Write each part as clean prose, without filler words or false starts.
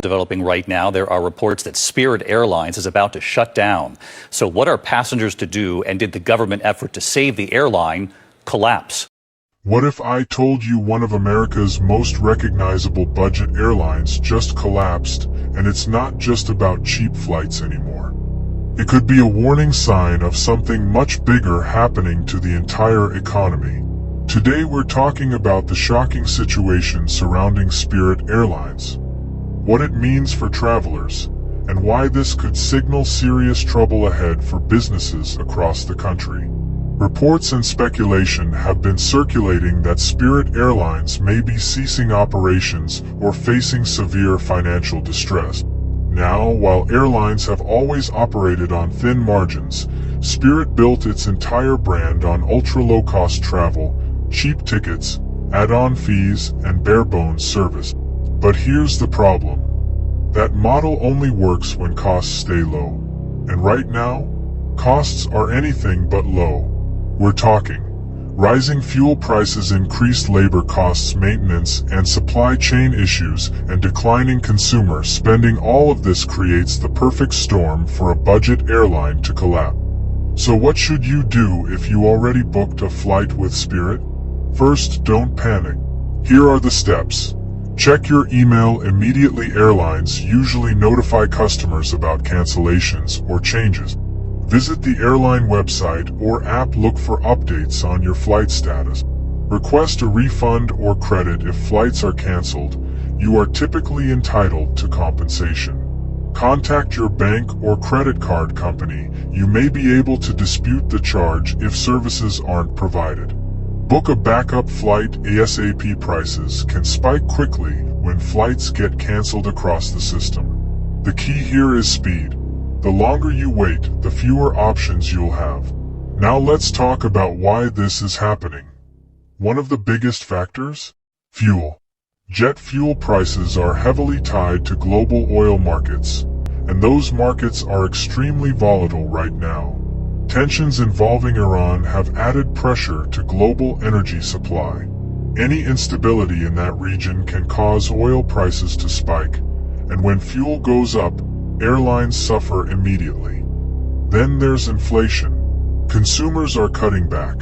developing right now. There are reports that Spirit Airlines is about to shut down. So what are passengers to do, and did the government effort to save the airline collapse? What if I told you one of America's most recognizable budget airlines just collapsed, and it's not just about cheap flights anymore? It could be a warning sign of something much bigger happening to the entire economy. Today we're talking about the shocking situation surrounding Spirit Airlines, what it means for travelers, and why this could signal serious trouble ahead for businesses across the country. Reports and speculation have been circulating that Spirit Airlines may be ceasing operations or facing severe financial distress. Now, while airlines have always operated on thin margins, Spirit built its entire brand on ultra-low-cost travel, cheap tickets, add-on fees, and bare-bones service. But here's the problem. That model only works when costs stay low. And right now, costs are anything but low. We're talking rising fuel prices, increased labor costs, maintenance and supply chain issues, and declining consumer spending. All of this creates the perfect storm for a budget airline to collapse. So what should you do if you already booked a flight with Spirit? First, don't panic. Here are the steps. Check your email immediately. Airlines usually notify customers about cancellations or changes. Visit the airline website or app. Look for updates on your flight status. Request a refund or credit if flights are canceled. You are typically entitled to compensation. Contact your bank or credit card company. You may be able to dispute the charge if services aren't provided. Book a backup flight ASAP. Prices can spike quickly when flights get canceled across the system. The key here is speed. The longer you wait, the fewer options you'll have. Now let's talk about why this is happening. One of the biggest factors? Fuel. Jet fuel prices are heavily tied to global oil markets, and those markets are extremely volatile right now. Tensions involving Iran have added pressure to global energy supply. Any instability in that region can cause oil prices to spike, and when fuel goes up, airlines suffer immediately. Then there's inflation. Consumers are cutting back.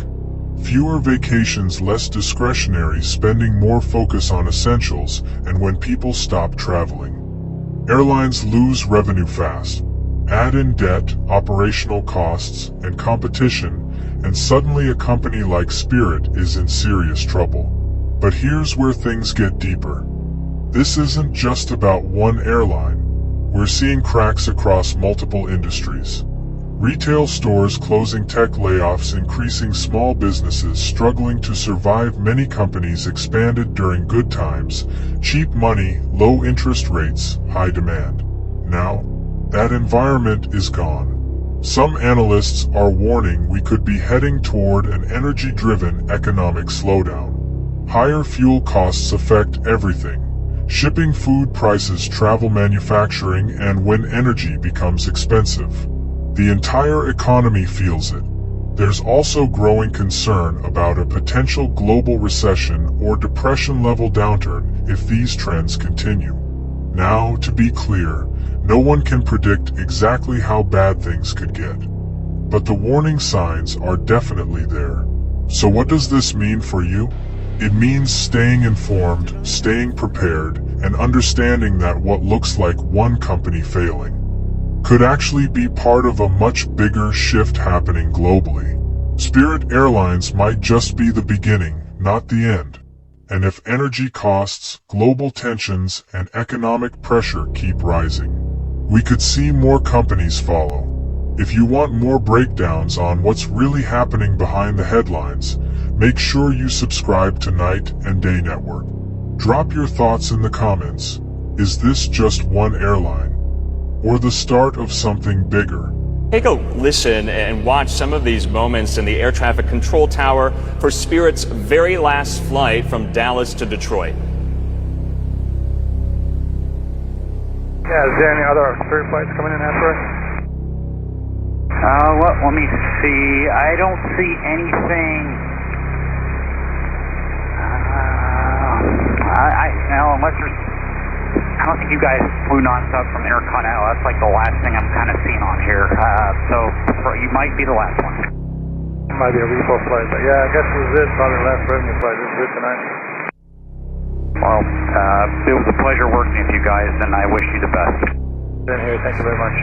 Fewer vacations, less discretionary spending, more focus on essentials, and when people stop traveling, airlines lose revenue fast. Add in debt, operational costs, and competition, and suddenly a company like Spirit is in serious trouble. But here's where things get deeper. This isn't just about one airline. We're seeing cracks across multiple industries. Retail stores closing, tech layoffs increasing, small businesses struggling to survive. Many companies expanded during good times, cheap money, low interest rates, high demand. Now, that environment is gone. Some analysts are warning we could be heading toward an energy-driven economic slowdown. Higher fuel costs affect everything. Shipping, food prices, travel, manufacturing, and when energy becomes expensive, the entire economy feels it. There's also growing concern about a potential global recession or depression-level downturn if these trends continue. Now, to be clear, no one can predict exactly how bad things could get. But the warning signs are definitely there. So what does this mean for you? It means staying informed, staying prepared, and understanding that what looks like one company failing could actually be part of a much bigger shift happening globally. Spirit Airlines might just be the beginning, not the end. And if energy costs, global tensions, and economic pressure keep rising, we could see more companies follow. If you want more breakdowns on what's really happening behind the headlines, make sure you subscribe to Night and Day Network. Drop your thoughts in the comments. Is this just one airline, or the start of something bigger? Take a listen and watch some of these moments in the air traffic control tower for Spirit's very last flight from Dallas to Detroit. Yeah, is there any other Spirit flights coming in after us? Let me see. I don't see anything. Now, unless there's I don't think you guys flew nonstop from Intercontinental. That's like the last thing I'm kind of seeing on here. So you might be the last one. Might be a repo flight, but yeah, I guess this is it. Probably the last revenue flight. This is it tonight. Well, it was a pleasure working with you guys, and I wish you the best. Same here. Thank you very much.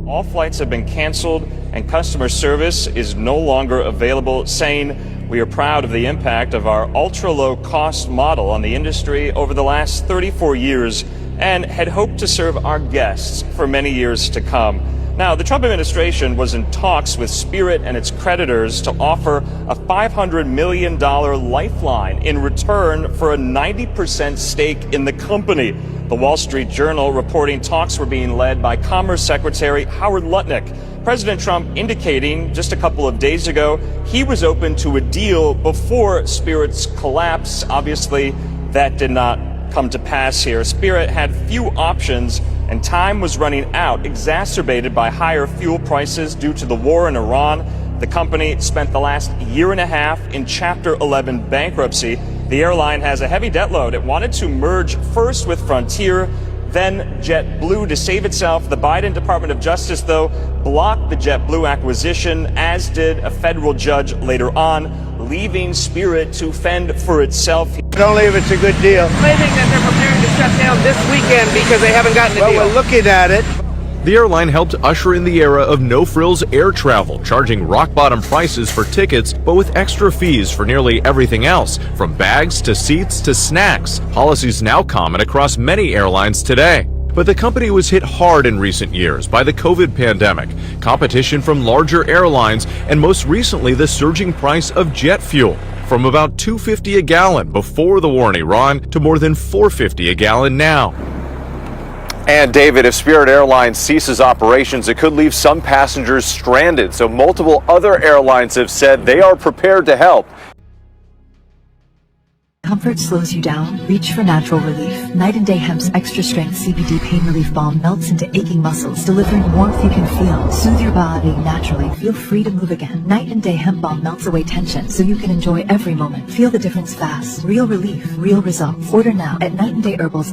All flights have been canceled and customer service is no longer available, saying we are proud of the impact of our ultra-low cost model on the industry over the last 34 years and had hoped to serve our guests for many years to come. Now, the Trump administration was in talks with Spirit and its creditors to offer a $500 million lifeline in return for a 90% stake in the company. The Wall Street Journal reporting talks were being led by Commerce Secretary Howard Lutnick. President Trump indicating just a couple of days ago he was open to a deal before Spirit's collapse. Obviously, that did not come to pass here. Spirit had few options and time was running out, exacerbated by higher fuel prices due to the war in Iran. The company spent the last year and a half in Chapter 11 bankruptcy. The airline has a heavy debt load. It wanted to merge first with Frontier, then JetBlue to save itself. The Biden Department of Justice, though, blocked the JetBlue acquisition, as did a federal judge later on, leaving Spirit to fend for itself. Only if it's a good deal. Claiming that they're preparing to shut down this weekend because they haven't gotten a deal. Well, we're looking at it. The airline helped usher in the era of no-frills air travel, charging rock-bottom prices for tickets, but with extra fees for nearly everything else, from bags to seats to snacks. Policies now common across many airlines today. But the company was hit hard in recent years by the COVID pandemic, competition from larger airlines, and most recently the surging price of jet fuel, from about $2.50 a gallon before the war in Iran to more than $4.50 a gallon now. And David, if Spirit Airlines ceases operations, it could leave some passengers stranded. So multiple other airlines have said they are prepared to help. Comfort slows you down? Reach for natural relief. Night and Day Hemp's extra strength CBD pain relief balm melts into aching muscles, delivering warmth you can feel. Soothe your body naturally. Feel free to move again. Night and Day Hemp balm melts away tension so you can enjoy every moment. Feel the difference fast. Real relief, real results. Order now at Night and Day Herbals.